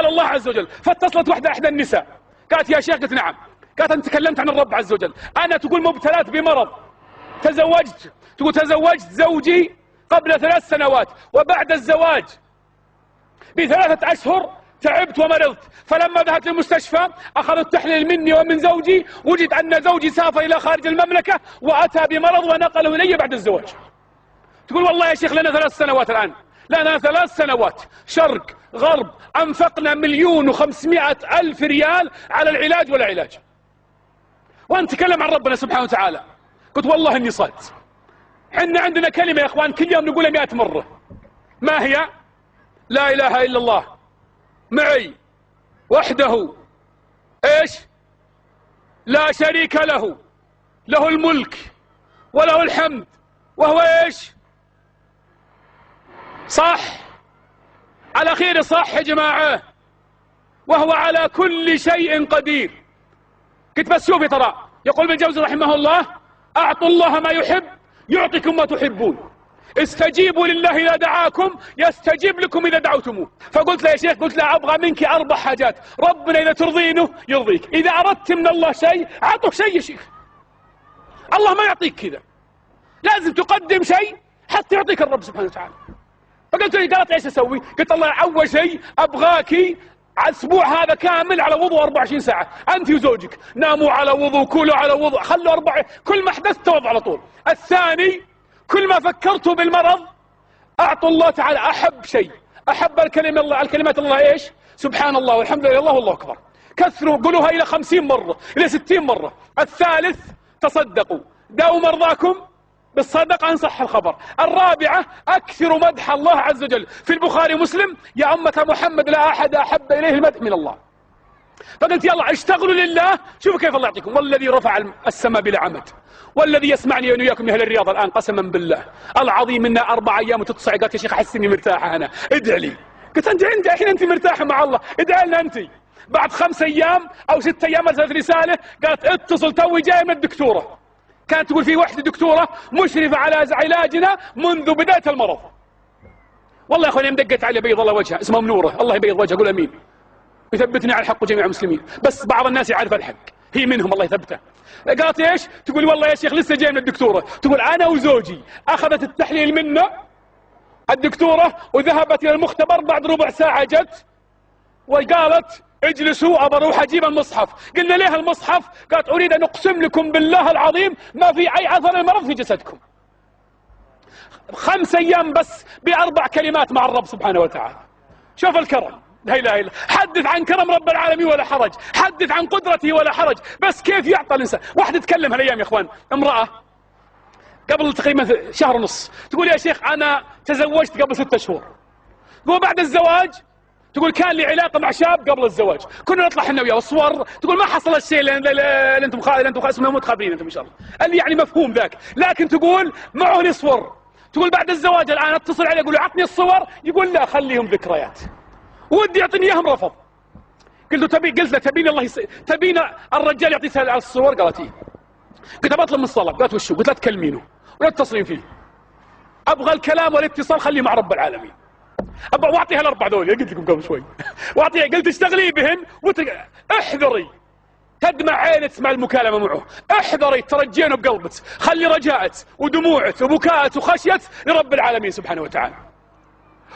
قال الله عز وجل. فاتصلت واحدة إحدى النساء قالت يا شيخ، قلت نعم. قالت أنت تكلمت عن الرب عز وجل، أنا تقول مبتلات بمرض، تزوجت، تقول تزوجت زوجي قبل 3 سنوات، وبعد الزواج ب3 أشهر تعبت ومرضت، فلما ذهبت للمستشفى أخذوا التحليل مني ومن زوجي، وجد أن زوجي سافر إلى خارج المملكة وأتى بمرض ونقله إلي بعد الزواج. تقول والله يا شيخ لنا 3 سنوات الآن، لنا 3 سنوات شرق غرب أنفقنا 1,500,000 ريال على العلاج ولا علاج، وأنت تكلم عن ربنا سبحانه وتعالى. قلت والله إني صادق. حنا عندنا كلمة يا إخوان كل يوم نقولها 100 مرة، ما هي؟ لا إله إلا الله معي وحده إيش؟ لا شريك له، له الملك وله الحمد وهو إيش؟ صح؟ على خير صح يا جماعة، وهو على كل شيء قدير. قلت بس شوفي ترى، يقول ابن الجوزي رحمه الله أعطوا الله ما يحب يعطيكم ما تحبون، استجيبوا لله إذا دعاكم يستجيب لكم إذا دعوتموه. فقلت له يا شيخ، قلت له أبغى منك 4 حاجات، ربنا إذا ترضينه يرضيك، إذا أردت من الله شيء أعطه شيء يا شيخ، الله ما يعطيك كذا، لازم تقدم شيء حتى يعطيك الرب سبحانه وتعالى. فقلت لي قالت ايش اسوي؟ قلت الله اول شيء ابغاكي الاسبوع هذا كامل على وضوء 24 ساعه، انت وزوجك ناموا على وضوء، كلوا على وضوء، خلوا 4، كل ما حدث توضوا على طول. الثاني كل ما فكرتوا بالمرض اعطوا الله تعالى احب شيء، احب الكلمات الله ايش؟ سبحان الله والحمد لله الله والله اكبر، كثروا قولوها الى 50 مره الى 60 مره. الثالث تصدقوا، داووا مرضاكم بالصدقة إن صح الخبر. الرابعة أكثر مدح الله عز وجل، في البخاري ومسلم يا أمة محمد لا أحد أحب إليه المدح من الله. فقلت يلا اشتغلوا لله، شوفوا كيف الله يعطيكم. والذي رفع السماء بلا عمد، والذي يسمعني وإن وياكم من أهل الرياض الآن قسما بالله العظيم إن 4 أيام وتتصع. قالت يا شيخ أحس إني مرتاحة أنا، ادعي لي. قلت أنت عندي الحين أنت مرتاحة مع الله، ادعي لنا أنت. بعد 5 أيام أو 6 أيام أرسلت رسالة قالت اتصل توي جاي من الدكتورة، كانت تقول في وحدة دكتورة مشرفة على علاجنا منذ بداية المرض. والله يا اخواني مدقت علي بيض الله وجهها، اسمها منورة الله يبيض وجهها، قول امين يثبتني على الحق وجميع المسلمين. بس بعض الناس يعرف الحق، هي منهم الله يثبته. قالت ايش؟ تقول والله يا شيخ لسه جاي من الدكتورة، تقول انا وزوجي اخذت التحليل منا الدكتورة وذهبت الى المختبر، بعد ربع ساعة جت وقالت اجلسوا ابى اروح اجيب المصحف. قلنا ليه المصحف؟ قالت اريد ان اقسم لكم بالله العظيم ما في اي اثر المرض في جسدكم. 5 أيام بس ب4 كلمات مع الرب سبحانه وتعالى. شوف الكرم، لا اله الا، حدث عن كرم رب العالمين ولا حرج، حدث عن قدرته ولا حرج، بس كيف يعطى الانسان. واحد تكلم هالايام يا اخوان، امراه قبل تقريبا 1.5 شهر تقول يا شيخ انا تزوجت قبل 6 شهور، تقول بعد الزواج تقول كان لي علاقه مع شاب قبل الزواج، كنا نطلع احنا وياه الصور، تقول ما حصل الشيء اللي انتم اسمه متخابرين انتم ان شاء الله، اللي يعني مفهوم ذاك، لكن تقول معه لي صور. تقول بعد الزواج الان اتصل عليه اقول له عطني الصور، يقول لا خليهم ذكريات، ودي يعطيني اياهم رفض. قلت له تبين الله تبين الرجال يعطيك الصور؟ قالت ايه. قلت ابى اطلب من الصلاه، قالت وشو؟ قلت لا تكلمينه ولا تتصلين فيه، ابغى الكلام والاتصال خليه مع رب العالمين. ابغى واعطيها ال4 ذولي قلت لكم قبل شوي، واعطيها قلت اشتغلي بهن احذري تدمع عينك تسمع المكالمه معه، احذري ترجينه بقلبك، خلي رجاءك ودموعك وبكاءك وخشيتك لرب العالمين سبحانه وتعالى.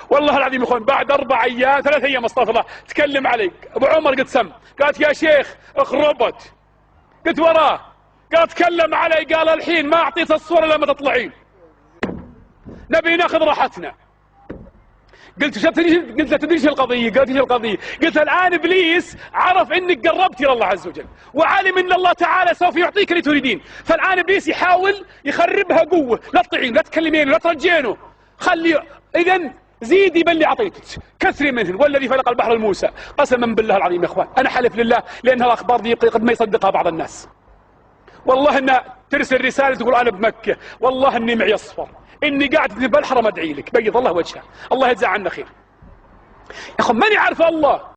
والله العظيم يا اخوان بعد 4 أيام 3 أيام استغفر الله تكلم علي ابو عمر، قلت سم، قالت يا شيخ اخربت، قلت وراه، قال تكلم علي، قال الحين ما اعطيت الصوره لما تطلعين، نبي ناخذ راحتنا. قلت تدري ايش القضيه؟ قالت ايش القضيه؟ قلت الان ابليس عرف انك قربت الى الله عز وجل، وعلم ان الله تعالى سوف يعطيك اللي تريدين، فالان ابليس يحاول يخربها قوه، لا تطيعين لا تكلمينه لا ترجينه، خلي اذا زيدي باللي اعطيتك، كثري منهن. والذي فلق البحر الموسى، قسما بالله العظيم يا اخوان انا حلف لله لان الاخبار دي قد ما يصدقها بعض الناس، والله انها ترسل رساله تقول انا بمكه، والله اني معي اصفر، اني قاعد في الحرم ادعي لك بيض الله وجهه، الله يجزاه عنا خير. يا اخوان من يعرف الله